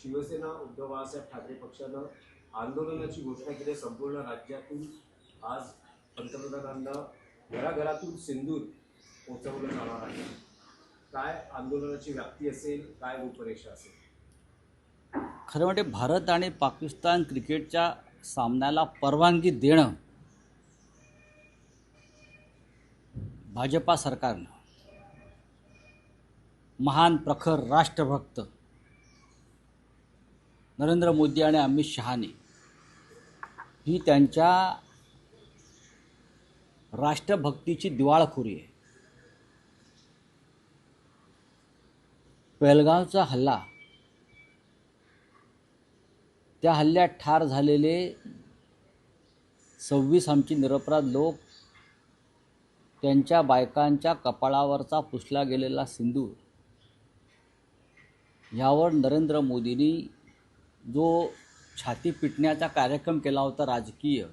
शिवसेना उद्धव बाळासाहेब ठाकरे पक्षानं आंदोलनाची घोषणा केली. संपूर्ण राज्यातून आज पंतप्रधानांना घराघरातून सिंदूर पोहोचवलं जाणार आहे. काय आंदोलनाची व्याप्ती असेल, काय रूपरेषा असेल? खरं म्हणजे भारत आणि पाकिस्तान क्रिकेटच्या सामन्याला परवानगी देणं भाजपा सरकारनं, महान प्रखर राष्ट्रभक्त नरेंद्र मोदी आणि अमित शहानी ही त्यांच्या राष्ट्रभक्तीची दिवाळखोरी आहे. पेहलगावचा हल्ला, त्या हल्ल्यात ठार झालेले 26 आमची निरपराध लोक, त्यांच्या बायकांच्या कपाळावरचा पुसला गेलेला सिंदूर, ह्यावर नरेंद्र मोदींनी जो छाती पिटण्याचा कार्यक्रम केला होता राजकीय,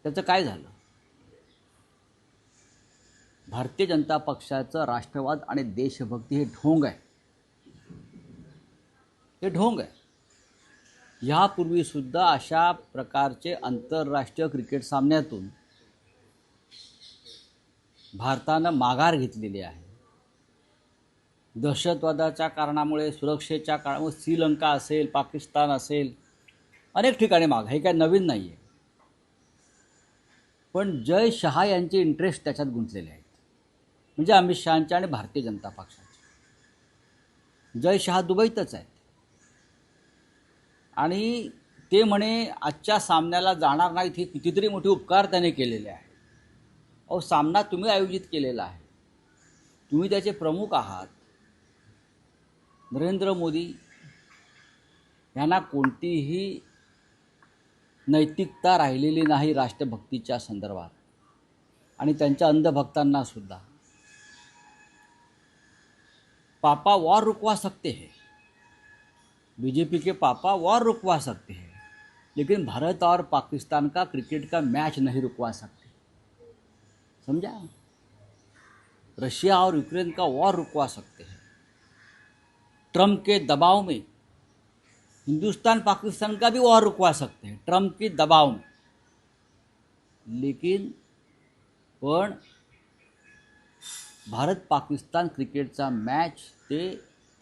त्याचं काय झालं? भारतीय जनता पक्षाचं राष्ट्रवाद आणि देशभक्ती हे ढोंग आहे, हे ढोंग आहे. यापूर्वीसुद्धा अशा प्रकारचे आंतरराष्ट्रीय क्रिकेट सामन्यातून भारतानं माघार घेतलेली आहे. दहशतवादाच्या कारणामुळे, सुरक्षेच्या कारणामुळे श्रीलंका असेल, पाकिस्तान असेल, अनेक ठिकाणी माग, हे काय नवीन नाही आहे. पण जय शहा यांचे इंटरेस्ट त्याच्यात गुंतलेले आहेत, म्हणजे अमित शहांचे आणि भारतीय जनता पक्षाचे. जय शहा दुबईतच आहेत आणि ते म्हणे आजच्या सामन्याला जाणार नाहीत. हे कितीतरी मोठे उपकार त्याने केलेले आहे. अहो, सामना तुम्ही आयोजित केलेला आहे, तुम्ही त्याचे प्रमुख आहात. नरेंद्र मोदी यांना कोणतीही नैतिकता राहिलेली नाही राष्ट्रभक्तीच्या संदर्भात, आणि त्यांच्या अंधभक्तांना सुद्धा. पापा वॉर रुकवा सकते हैं, बीजेपी के पापा वॉर रुकवा सकते हैं, लेकिन भारत और पाकिस्तान का क्रिकेट का मैच नहीं रुकवा सकते. समझा? रशिया और यूक्रेन का वॉर रुकवा सकते हैं. ट्रंप के दबाव में हिंदुस्तान पाकिस्तान का भी वॉर रुकवा सकते हैं, ट्रंप के दबाव में. लेकिन पण भारत पाकिस्तान क्रिकेटचा मॅच ते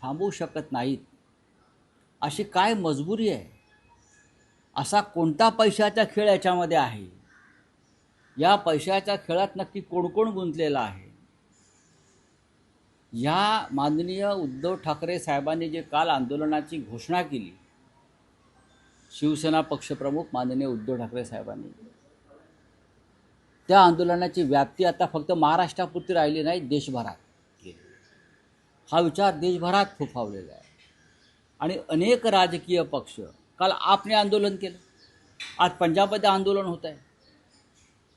थांबवू शकत नाहीत. अशी काय मजबुरी आहे? असा कोणता पैशाचा खेळ याच्यामध्ये आहे? या पैशाच्या खेळात नक्की कोण कोण गुंतलेला आहे? या माननीय उद्धव ठाकरे साहेबांनी जे काल आंदोलनाची घोषणा केली, शिवसेना पक्षप्रमुख माननीय उद्धव ठाकरे साहेबांनी, त्या आंदोलनाची व्याप्ती आता फक्त महाराष्ट्रापुरती राहिली नाही, देशभरात केली. हा विचार देशभरात फोफावलेला आहे. आणि अनेक राजकीय पक्ष, काल आपने आंदोलन केलं, आज पंजाबमध्ये आंदोलन होत आहे,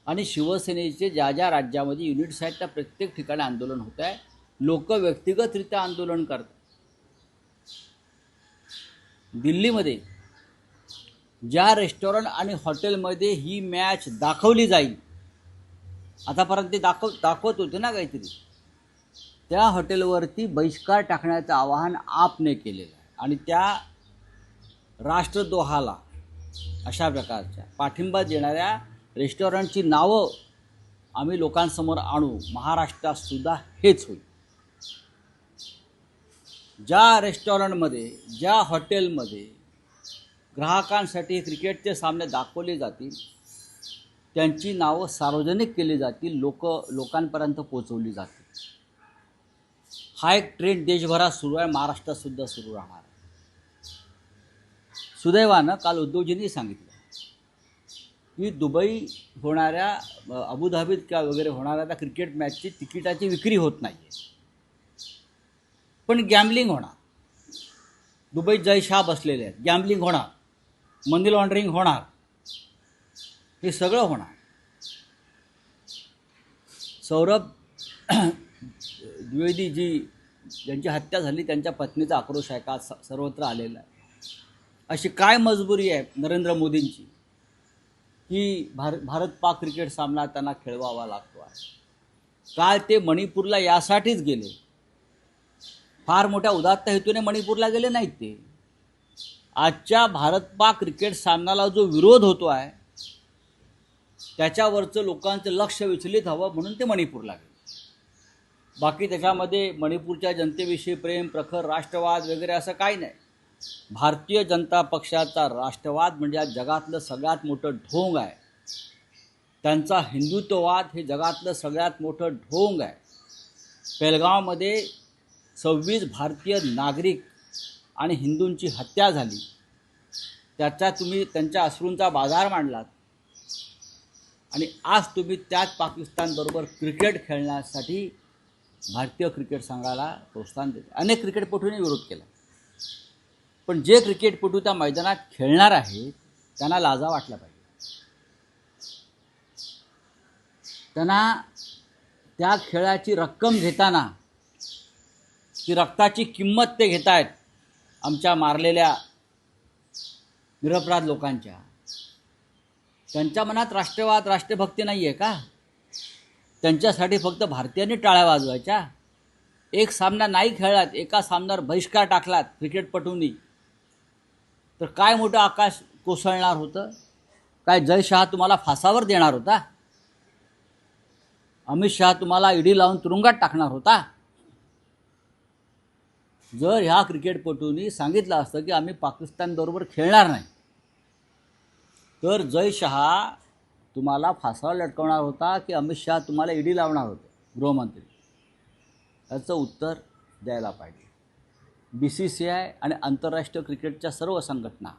आणि शिवसेनेचे ज्या ज्या राज्यामध्ये युनिट्स आहेत त्या प्रत्येक ठिकाणी आंदोलन होत आहे. लोक व्यक्तिगतरित्या आंदोलन करतात. दिल्लीमध्ये ज्या रेस्टॉरंट आणि हॉटेलमध्ये ही मॅच दाखवली जाईल, आतापर्यंत ते दाखवत होते ना काहीतरी, त्या हॉटेलवरती बहिष्कार टाकण्याचं आवाहन आपने केलेलं आहे. आणि त्या राष्ट्रद्रोहाला, अशा प्रकारच्या पाठिंबा देणाऱ्या रेस्टॉरंटची नावं आम्ही लोकांसमोर आणू. महाराष्ट्रात सुद्धा हेच होईल. ज्या रेस्टॉरंटमध्ये, ज्या हॉटेलमध्ये ग्राहकांसाठी क्रिकेटचे सामने दाखवले जातील, त्यांची नावं सार्वजनिक केली जातील, लोकांपर्यंत पोचवली जातील. हा एक ट्रेंड देशभरात सुरू आहे, महाराष्ट्रात सुद्धा सुरू राहणार आहे. सुदैवानं काल उद्धवजींनी सांगितलं की दुबई होणाऱ्या, अबुधाबीत किंवा वगैरे होणाऱ्या त्या क्रिकेट मॅचची तिकिटाची विक्री होत नाही आहे, पण गॅम्बलिंग होणार. दुबईत जय शहा बसलेले आहेत, गॅम्बलिंग होणार, मनी लॉन्ड्रिंग होणार, हे सगळं होणार. सौरभ द्विवेदी जी ज्यांची हत्या झाली, त्यांच्या पत्नीचा आक्रोश आहे का सर्वत्र आलेला आहे. अशी काय मजबुरी आहे नरेंद्र मोदींची की भारत पाक क्रिकेट सामना त्यांना खेळवावा लागतो आहे. काल ते मणिपूरला यासाठीच गेले, फार मोठ्या उदात्त हेतूने मणिपूरला गेले नाहीत ते. आजच्या भारत पाक क्रिकेट सामन्याला जो विरोध होतो आहे त्याच्यावरचं लोकांचं लक्ष विचलित हवं म्हणून ते मणिपूरला गेले. बाकी त्याच्यामध्ये मणिपूरच्या जनतेविषयी प्रेम, प्रखर राष्ट्रवाद वगैरे असं काही नाही. भारतीय जनता पक्षाचा राष्ट्रवाद म्हणजे आज जगातलं सगळ्यात मोठं ढोंग आहे. त्यांचा हिंदुत्ववाद हे जगातलं सगळ्यात मोठं ढोंग आहे. पेलगावमध्ये 26 भारतीय नागरिक आणि हिंदूंची हत्या झाली, त्याचा तुम्ही त्यांच्या अश्रूंचा बाजार मांडलात आणि आज तुम्ही त्याच पाकिस्तानबरोबर क्रिकेट खेळण्यासाठी भारतीय क्रिकेट संघाला प्रोत्साहन देते. अनेक क्रिकेटपटूंनी विरोध केला, पण जे क्रिकेटपटू त्या मैदानात खेळणार आहेत त्यांना लाजा वाटला पाहिजे. त्यांना त्या खेळाची रक्कम घेताना ती रक्ताची किंमत ते घेत आहेत आमच्या मारलेल्या निरपराध लोकांच्या. त्यांच्या मनात राष्ट्रवाद, राष्ट्रभक्ती नाही आहे का? त्यांच्यासाठी फक्त भारतीयांनी टाळ्या वाजवायच्या? एक सामना नाही खेळलात, एका सामन्यावर बहिष्कार टाकलात क्रिकेटपटूंनी, तर काय मोठं आकाश कोसळणार होतं? काय जय शहा तुम्हाला फासावर देणार होता? अमित शहा तुम्हाला ईडी लावून तुरुंगात टाकणार होता? जर ह्या क्रिकेटपटूंनी सांगितलं असतं की आम्ही पाकिस्तानबरोबर खेळणार नाही, तर जय शहा तुम्हाला फासावर लटकवणार होता की अमित शहा तुम्हाला ईडी लावणार होते गृहमंत्री? याचं उत्तर द्यायला पाहिजे. BCCI आणि आंतरराष्ट्रीय क्रिकेटच्या सर्व संघटना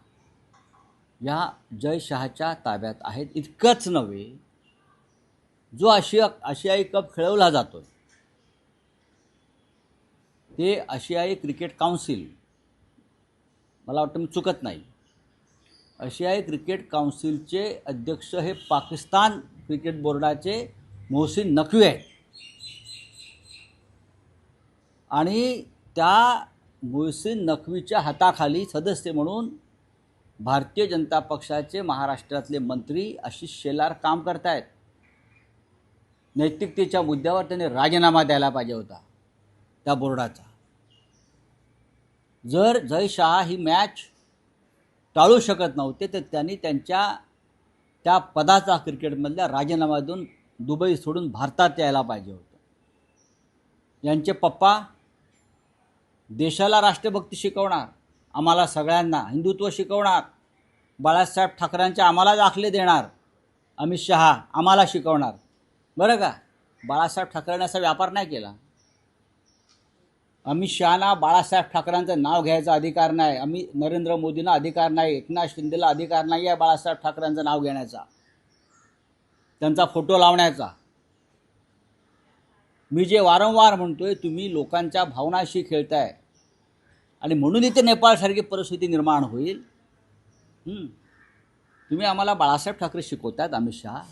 या जय शहाच्या ताब्यात आहेत. इतकंच नव्हे, जो आशियाई कप खेळवला जातो ते आशियाई क्रिकेट काउन्सिल, मला वाटतं मी चुकत नाही, आशियाई क्रिकेट काउन्सिलचे अध्यक्ष हे पाकिस्तान क्रिकेट बोर्डाचे मोहसिन नक्वी आहेत. आणि त्या मोहसिन नक्वीच्या हाताखाली सदस्य म्हणून भारतीय जनता पक्षाचे महाराष्ट्रातले मंत्री आशिष शेलार काम करत आहेत. नैतिकतेच्या मुद्द्यावर त्यांनी राजीनामा द्यायला पाहिजे होता त्या बोर्डाचा. जर जय शहा ही मॅच टाळू शकत नव्हते तर त्यांनी त्यांच्या त्या पदाचा क्रिकेटमधल्या राजीनामा देऊन दुबई सोडून भारतात यायला पाहिजे होतं. यांचे पप्पा देशाला राष्ट्रभक्ती शिकवणार, आम्हाला सगळ्यांना हिंदुत्व शिकवणार, बाळासाहेब ठाकरेंचे आम्हाला दाखले देणार, अमित शहा आम्हाला शिकवणार. बरं का, बाळासाहेब ठाकरेंनी असा व्यापार नाही केला. अमित शहाना बाळासाहेब ठाकरेंचं नाव घ्यायचा अधिकार नाही, नरेंद्र मोदींना अधिकार नाही, एकनाथ शिंदेला अधिकार नाही आहे बाळासाहेब ठाकरेंचं नाव घेण्याचा, त्यांचा फोटो लावण्याचा. मी जे वारंवार म्हणतोय, तुम्ही लोकांच्या भावनाशी खेळताय आणि म्हणून इथे नेपाळसारखी परिस्थिती निर्माण होईल. तुम्ही आम्हाला बाळासाहेब ठाकरे शिकवतात. अमित शहा,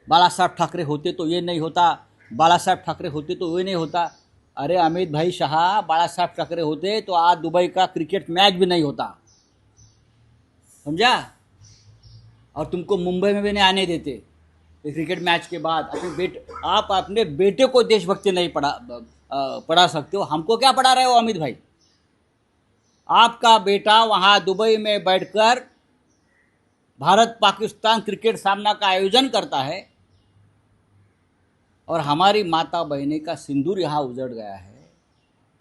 बाळासाहेब ठाकरे होते तो ये नहीं होता, बाळासाहेब ठाकरे होते तो ये नहीं होता. अरे अमित भाई शाह, बाळासाहेब ठाकरे होते तो आज दुबई का क्रिकेट मैच भी नहीं होता, समझा? और तुमको मुंबई में भी नहीं आने देते क्रिकेट मैच के बाद. आप अपने बेटे को देशभक्ति नहीं पढ़ा सकते हो, हमको क्या पढ़ा रहे हो अमित भाई? आपका बेटा वहाँ दुबई में बैठकर भारत पाकिस्तान क्रिकेट सामना का आयोजन करता है और हमारी माता बहने का सिंदूर यहाँ उजड़ गया है.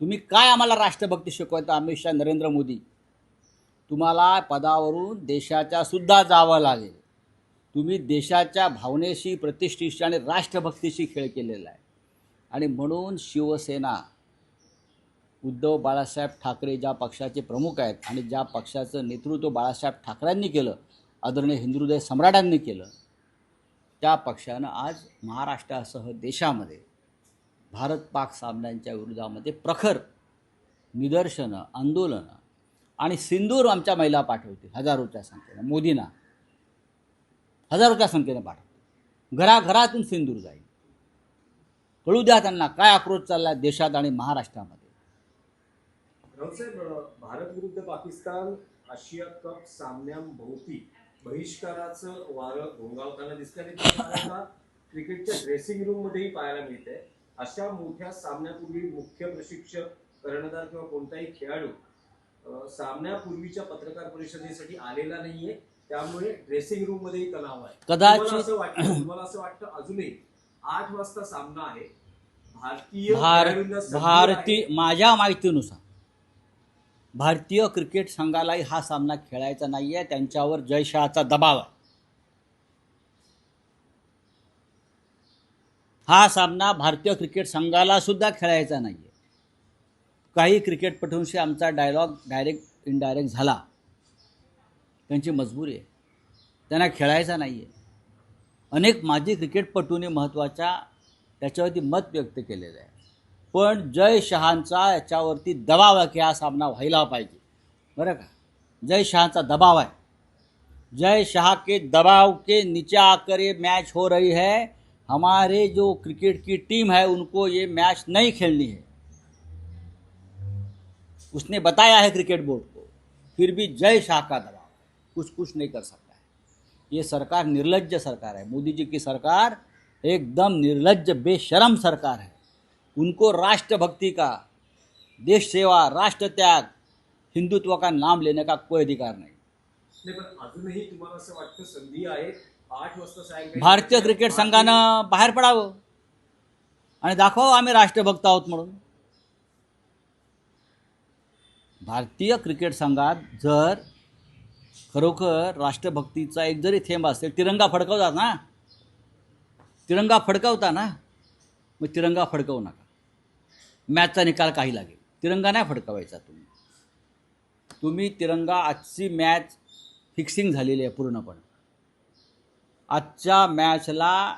तुम्ही काय आम्हाला राष्ट्रभक्ती शिकवता? अमित शहा, नरेंद्र मोदी, तुम्हाला पदावरून देशाच्या सुद्धा जावं लागेल. तुम्ही देशाच्या भावनेशी, प्रतिष्ठेशी आणि राष्ट्रभक्तीशी खेळ केलेला आहे. आणि म्हणून शिवसेना, उद्धव बाळासाहेब ठाकरे ज्या पक्षाचे प्रमुख आहेत आणि ज्या पक्षाचं नेतृत्व बाळासाहेब ठाकरेंनी केलं, आदरणीय हिंदुहृदय सम्राटांनी केलं, त्या पक्षानं आज महाराष्ट्रासह देशामध्ये भारत पाक सामन्यांच्या विरोधामध्ये प्रखर निदर्शनं, आंदोलनं आणि सिंदूर आमच्या महिला पाठवतील हजारोच्या संख्येनं. मोदींना हजारोच्या संख्येनं पाठवतील, घराघरातून सिंदूर जाईल. कळू द्या त्यांना काय आक्रोश चालला देशात आणि महाराष्ट्रामध्ये. रावसाहेब, भारत विरुद्ध पाकिस्तान आशिया कप सामन्यांभोवती बहिष्काराचं वारं घोंगावताना दिसतं आणि ते आपल्याला क्रिकेटच्या ड्रेसिंग रूम मध्येही पाहायला मिळतंय. अशा मोठ्या सामन्यापूर्वी मुख्य प्रशिक्षक कर्णधार किंवा कोणताही खेळाडू सामन्यापूर्वीच्या पत्रकार परिषदेसाठी आलेला नाहीये, त्यामुळे ड्रेसिंग रूम मध्येही तणाव आहे. कदाचित तुम्हाला असं वाटतं अजूनही 8 वाजता सामना आहे, भारतीय माझ्या माहितीनुसार भारतीय क्रिकेट संघालाही हा सामना खेळायचा नाही आहे. त्यांच्यावर जयशहाचा दबाव आहे. हा सामना भारतीय क्रिकेट संघाला सुद्धा खेळायचा नाही आहे. काही क्रिकेटपटूंशी आमचा डायलॉग डायरेक्ट इनडायरेक्ट झाला, त्यांची मजबुरी आहे, त्यांना खेळायचा नाही आहे. अनेक माजी क्रिकेटपटूंनी महत्त्वाच्या त्याच्यावरती मत व्यक्त केलेलं आहे. पण जय शहांचा याच्यावरती दबाव आहे की हा सामना व्हायला पाहिजे, बरं का. जय शहांचा दबाव आहे. जय शाह के दबाव के नीचे आकर ये मैच हो रही है. हमारे जो क्रिकेट की टीम है उनको ये मैच नहीं खेलनी है. उसने बताया है क्रिकेट बोर्ड को, फिर भी जय शाह का दबाव, कुछ नहीं कर सकता है. ये सरकार निर्लज्ज सरकार है. मोदी जी की सरकार एकदम निर्लज्ज बेशरम सरकार है. उनको राष्ट्रभक्ति का, देश सेवा, राष्ट्र त्याग, हिंदुत्व का नाम लेने का कोई अधिकार नहीं. पण अजूनही तुम्हाला असं वाटतं संधी आहे 8 वाजता सायंकाळी भारतीय क्रिकेट संघानं बाहेर पडावं आणि दाखवावं आम्ही राष्ट्रभक्त आहोत म्हणून. भारतीय क्रिकेट संघात जर खरोखर राष्ट्रभक्तीचा एक जरी थेंब असेल, तिरंगा फडकवतात ना, तिरंगा फडकवता ना, मग तिरंगा फडकवू नका. मॅचचा निकाल काही लागेल, तिरंगा नाही फडकवायचा. तुम्ही तिरंगा, आजची मॅच फिक्सिंग झालेली आहे पूर्णपणे. आजच्या मॅचला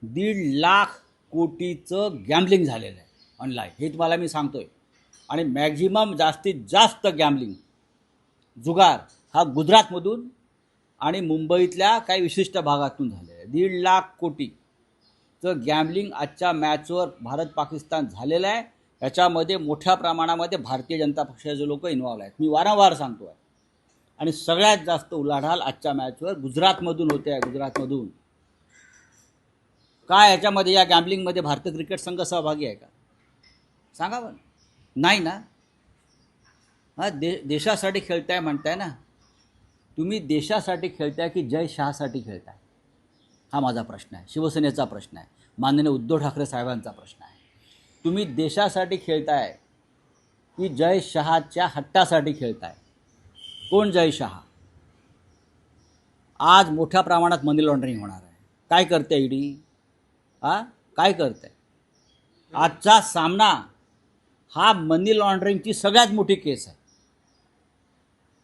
1.5 लाख कोटीचं गॅम्बलिंग झालेलं आहे ऑनलाईन, हे तुम्हाला मी सांगतोय. आणि मॅक्झिमम जास्तीत जास्त गॅम्बलिंग, जुगार हा गुजरातमधून आणि मुंबईतल्या काही विशिष्ट भागातून झालेलं आहे. 1.5 लाख कोटीचं गॅम्बलिंग आजच्या मॅचवर भारत पाकिस्तान झालेलं आहे. याच्यामध्ये मोठ्या प्रमाणामध्ये भारतीय जनता पक्षाचे लोक इन्व्हॉल्व आहेत, मी वारंवार सांगतो आहे. आणि सगळ्यात जास्त उलाढाल आजच्या मॅचवर गुजरातमधून होते आहे, गुजरातमधून. काय याच्यामध्ये, या गॅम्बलिंगमध्ये भारतीय क्रिकेट संघ सहभागी आहे का? सांगा बरं. नाही ना. हा देशासाठी खेळताय म्हणताय ना तुम्ही, देशासाठी खेळताय की जय शहासाठी खेळताय? हा माझा प्रश्न आहे, शिवसेनेचा प्रश्न आहे, माननीय उद्धव ठाकरे साहेबांचा प्रश्न आहे. तुम्ही देशासाठी खेळताय की जय शहाच्या हट्टासाठी खेळताय? कोण जय शहा? आज मोठ्या प्रमाणात मनी लॉन्ड्रिंग होणार आहे. काय करते ईडी? काय करते? आजचा सामना हा मनी लॉन्ड्रिंगची सगळ्यात मोठी केस आहे.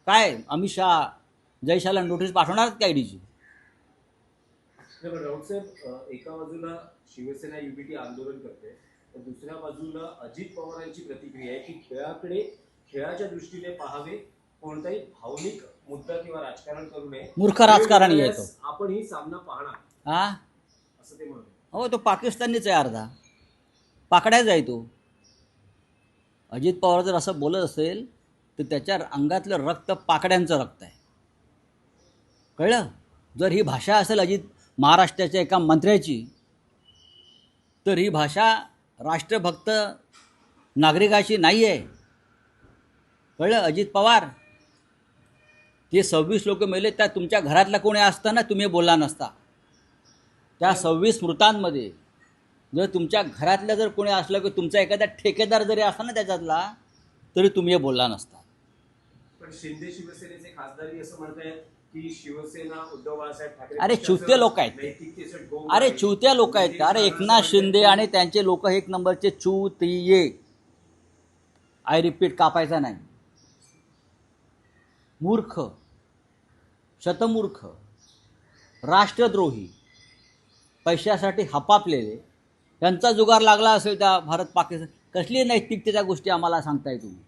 काय अमित शहा जय शहाला नोटीस पाठवणार का ईडीची? राऊत साहेब, एका बाजूला शिवसेना युबीटी आंदोलन करते, तर दुसऱ्या बाजूला अजित पवारांची प्रतिक्रिया आहे की खेळाच्या दृष्टीने पाहावे, कोणताही भावनिक मुद्दा किंवा राजकारण करू नये. मूर्ख राजकारणी आहे तो. आपण ही सामना पाहणार असं ते म्हणतात. हो, तो पाकिस्तानीच आहे, अर्धा पाकड्याच आहे तो. अजित पवार जर असं बोलत असेल तर त्याच्या अंगातलं रक्त पाकड्यांचं रक्त आहे, कळलं? जर ही भाषा असेल महाराष्ट्राच्या एका मंत्र्याची, तर ही भाषा राष्ट्रभक्त नागरिकाची नाही आहे, कळलं? अजित पवार, ते 26 लोक मेले, त्या तुमच्या घरातला कोणी असतं ना, तुम्ही बोलला नसता. त्या 26 मृतांमध्ये जर तुमच्या घरातल्या जर कोणी असलं की तुमचा एखादा ठेकेदार जरी असला ना त्याच्यातला, तरी तुम्ही बोलला नसता. पण शिंदे शिवसेनेचे खासदारही असं म्हणतायत की शिवसेना उद्धव बाळासाहेब ठाकरे, अरे चुत्या लोक आहेत, अरे चुत्या लोक आहेत. अरे एकनाथ शिंदे आणि त्यांचे लोक एक नंबरचे चुतिये. आय रिपीट, कापायचा नाही. मूर्ख, शतमूर्ख, राष्ट्रद्रोही, पैशासाठी हपापलेले, त्यांचा जुगार लागला असेल त्या भारत पाकिस्तान. कसली नैतिकतेच्या गोष्टी आम्हाला सांगताय तुम्ही?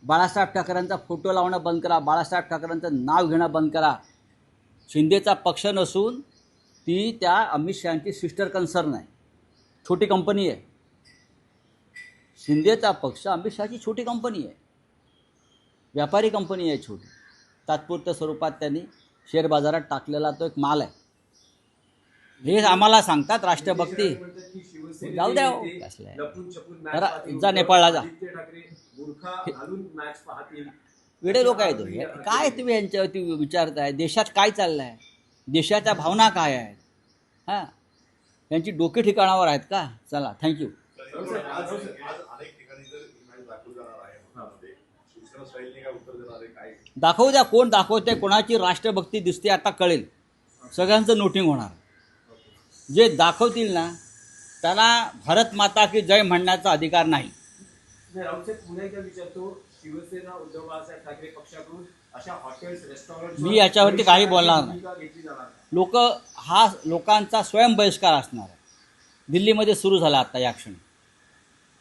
बाळासाहेब ठाकरेंचा फोटो लावणं बंद करा, बाळासाहेब ठाकरेंचं नाव घेणं बंद करा. शिंदेचा पक्ष नसून ती त्या अमित शहांची सिस्टर कन्सर्न आहे, छोटी कंपनी आहे. शिंदेचा पक्ष अमित शहाची छोटी कंपनी आहे, व्यापारी कंपनी आहे छोटी. तात्पुरत्या स्वरूपात त्यांनी शेअर बाजारात टाकलेला तो एक माल आहे. हे आम्हाला सांगतात राष्ट्रभक्ती. जाऊ द्या हो, नेते कसलं आहे. लपून छपून मॅच जरा पाहतील. जा नेपाळला जा. आदित्य ठाकरे बुरखा घालून मॅच पाहतील. वेडे लोक आहे तुम्ही. काय तुम्ही यांच्यावरती विचारताय? देशात काय चाललं आहे? देशाच्या भावना काय आहेत? हां, यांची डोके ठिकाणावर आहेत का? चला, थँक्यू. आज अनेक ठिकाणी जर ही मॅच दाखवली जाणार आहे भारतामध्ये, शिवसेना स्टाईलने काय उत्तर देणार आहे काय? दाखवू द्या, कोण दाखवते, कोणाची राष्ट्रभक्ती दिसते आता कळेल. सगळ्यांचं नोटिंग होणार. जे दाखवतील ना त्याला भारत माता की जय म्हणण्याचा अधिकार नाही. राहुल साहेब पुन्हा एकदा विचारतो, शिवसेना उद्धव बाळासाहेब ठाकरे पक्षाकडून अशा हॉटेल्स रेस्टॉरंट मी याच्यावरती काही बोलणार नाही. घेतली जाणार लोक हा लोकांचा स्वयं बहिष्कार असणार आहे. दिल्लीमध्ये सुरू झाला आता या क्षणी.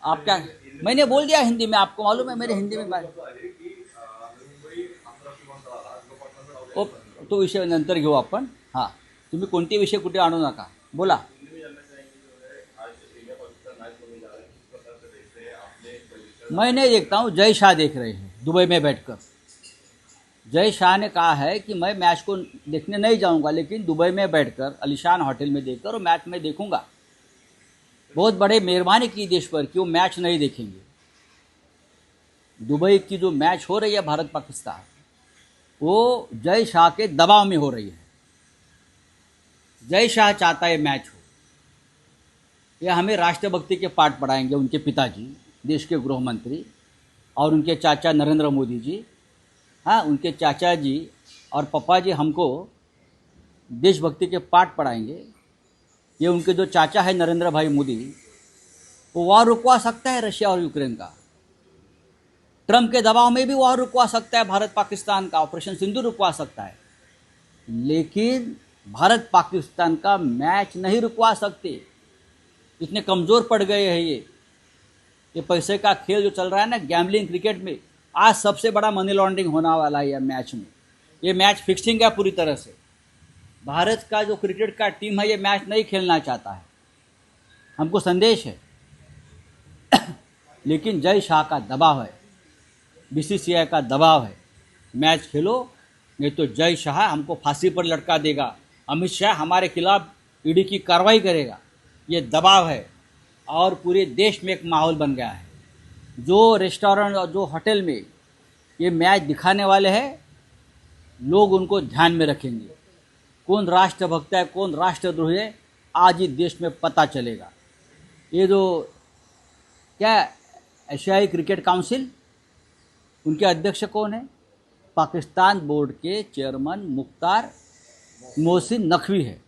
आप क्या, मैंने बोल दिया हिंदी में, आपको मालूम है मेरे हिंदी में बात. आहे की मुंबई आंतरराष्ट्रीय विमानतळाला विशाखापट्टणम ओ, तो विषय नंतर घेऊ आपण. हां, तुम्ही कोणते विषय कुठे आणू नका, बोला. मैं नहीं देखता हूँ, जय शाह देख रहे हैं दुबई में बैठकर. जय शाह ने कहा है कि मैं मैच को देखने नहीं जाऊंगा, लेकिन दुबई में बैठकर अलीशान होटल में देखकर वो मैच में देखूंगा. बहुत बड़े मेहरबानी की देश पर कि वो मैच नहीं देखेंगे. दुबई की जो मैच हो रही है भारत पाकिस्तान, वो जय शाह के दबाव में हो रही है. जय शाह चाहता है मैच हो. ये हमें राष्ट्रभक्ति के पाठ पढ़ाएंगे उनके पिताजी, देश के गृह मंत्री, और उनके चाचा नरेंद्र मोदी जी. हाँ, उनके चाचा जी और पापा जी हमको देशभक्ति के पाठ पढ़ाएंगे. ये उनके जो चाचा है नरेंद्र भाई मोदी, वो वॉर रुकवा सकता है रशिया और यूक्रेन का. ट्रम्प के दबाव में भी वॉर रुकवा सकता है भारत पाकिस्तान का, ऑपरेशन सिंधु रुकवा सकता है. लेकिन भारत पाकिस्तान का मैच नहीं रुकवा सकते. इतने कमज़ोर पड़ गए हैं ये पैसे का खेल जो चल रहा है ना, गैम्बलिंग क्रिकेट में. आज सबसे बड़ा मनी लॉन्ड्रिंग होने वाला है यह मैच में. ये मैच फिक्सिंग है पूरी तरह से. भारत का जो क्रिकेट का टीम है ये मैच नहीं खेलना चाहता है, हमको संदेश है. लेकिन जय शाह का दबाव है, बीसीसीआई का दबाव है. मैच खेलो, नहीं तो जय शाह हमको फांसी पर लटका देगा. अमित शाह हमारे खिलाफ ईडी की कार्रवाई करेगा. ये दबाव है और पूरे देश में एक माहौल बन गया है. जो रेस्टोरेंट और जो होटल में ये मैच दिखाने वाले हैं, लोग उनको ध्यान में रखेंगे. कौन राष्ट्रभक्त है, कौन राष्ट्रद्रोही है, आज ही देश में पता चलेगा. ये जो क्या एशियाई क्रिकेट काउंसिल, उनके अध्यक्ष कौन है? पाकिस्तान बोर्ड के चेयरमैन मुख्तार मोहसिन नकवी है.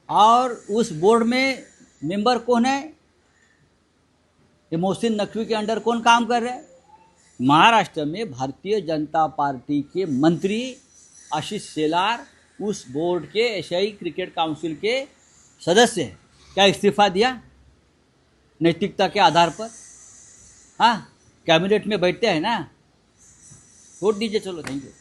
और उस बोर्ड में मेंबर कौन है? ये मोहसिन नकवी के अंडर कौन काम कर रहे हैं? महाराष्ट्र में भारतीय जनता पार्टी के मंत्री आशीष शेलार उस बोर्ड के एशियाई क्रिकेट काउंसिल के सदस्य हैं. क्या इस्तीफा दिया नैतिकता के आधार पर? हाँ, कैबिनेट में बैठते हैं ना. वोट दीजिए. चलो, थैंक यू.